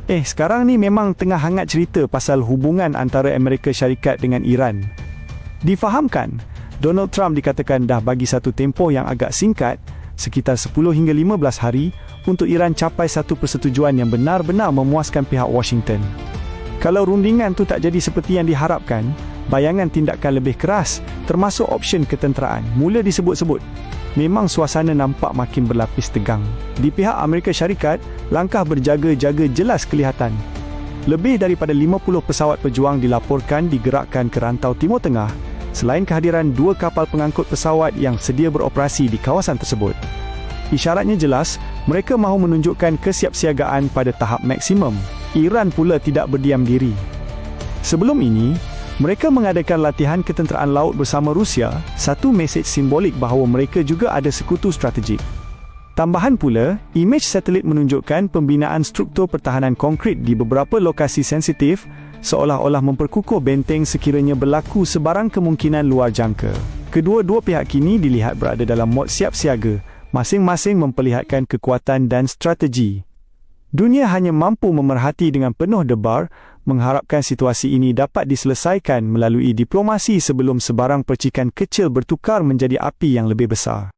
Sekarang ni memang tengah hangat cerita pasal hubungan antara Amerika Syarikat dengan Iran. Difahamkan, Donald Trump dikatakan dah bagi satu tempoh yang agak singkat, sekitar 10 hingga 15 hari, untuk Iran capai satu persetujuan yang benar-benar memuaskan pihak Washington. Kalau rundingan tu tak jadi seperti yang diharapkan, bayangan tindakan lebih keras, termasuk option ketenteraan, mula disebut-sebut. Memang suasana nampak makin berlapis tegang. Di pihak Amerika Syarikat, langkah berjaga-jaga jelas kelihatan. Lebih daripada 50 pesawat pejuang dilaporkan digerakkan ke rantau Timur Tengah, selain kehadiran 2 kapal pengangkut pesawat yang sedia beroperasi di kawasan tersebut. Isyaratnya jelas, mereka mahu menunjukkan kesiapsiagaan pada tahap maksimum. Iran pula tidak berdiam diri. Sebelum ini, mereka mengadakan latihan ketenteraan laut bersama Rusia, satu mesej simbolik bahawa mereka juga ada sekutu strategik. Tambahan pula, imej satelit menunjukkan pembinaan struktur pertahanan konkrit di beberapa lokasi sensitif, seolah-olah memperkukuh benteng sekiranya berlaku sebarang kemungkinan luar jangka. Kedua-dua pihak kini dilihat berada dalam mod siap siaga, masing-masing memperlihatkan kekuatan dan strategi. Dunia hanya mampu memerhati dengan penuh debar, mengharapkan situasi ini dapat diselesaikan melalui diplomasi sebelum sebarang percikan kecil bertukar menjadi api yang lebih besar.